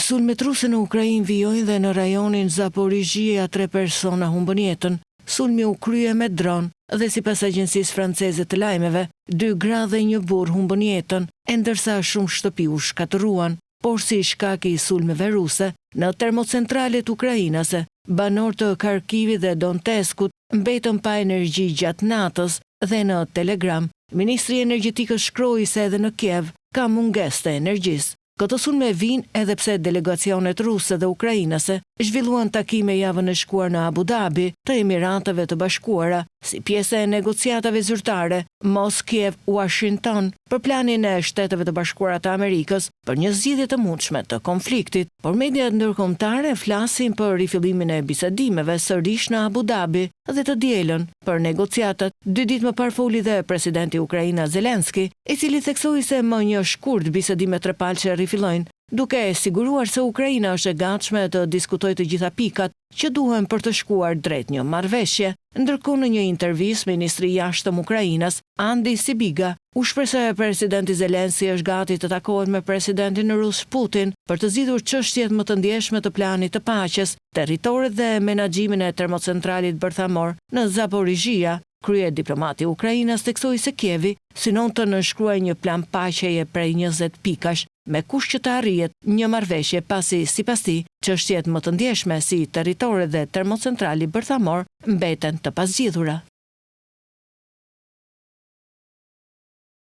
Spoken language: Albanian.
Sulmet ruse në Ukrainë vijojnë dhe në rajonin Zaporizhia 3 persona humbën jetën. Sulmi u krye me dron dhe sipas agjencisë franceze të lajmeve, 2 gra dhe 1 burr humbën jetën, e ndërsa shumë shtëpi u shkatëruan. Por si shkaki i sulmeve ruse, në termocentralet ukrainase, banor të Kharkivit dhe Donetskut mbetën pa energji gjatë natës dhe në Telegram, Ministri i Energjetikës shkroi se edhe në Kiev ka mungesë të energjisë. Këto sulme vijnë edhe pse delegacionet ruse dhe ukrainase zhvilluan takime javën e shkuar në Abu Dhabi të Emirateve të Bashkuara si pjesë e negociatave zyrtare Moskë-Kiev-Washington për planin e Shteteve të Bashkuara të Amerikës për një zgjidhje të mundshme të konfliktit. Por mediat ndërkombëtare flasin për rifillimin e bisedimeve sërish në Abu Dhabi dhe të dielën për negociatat. 2 ditë më parë foli dhe presidenti i Ukrainës Zelenski, i cili theksoi se më një shkurt bisedime trepalçe rifillojnë, duke e siguruar se Ukraina është e gatshme të diskutojë të gjitha pikat që duhen për të shkuar drejt një marrëveshje. Ndërkohë në një intervistë, ministri i jashtëm Ukrainës, Andriy Sybiga, u shpreh se presidenti Zelenski është gati të takohet me presidentin rus Putin për të zgjidhur çështjet më të ndjeshme të planit të paqes, territoret dhe menaxhimin e termocentralit bërthamor në Zaporizhia. Krye diplomati Ukrainës theksoi se Kievi synon të nënshkruajë një plan paqeje prej 20 pikash, me kusht që të arrihet një marrëveshje pasi sipas tij çështjet më të ndjeshme si territoret dhe termocentrali bërthamor mbeten të pazgjidhura.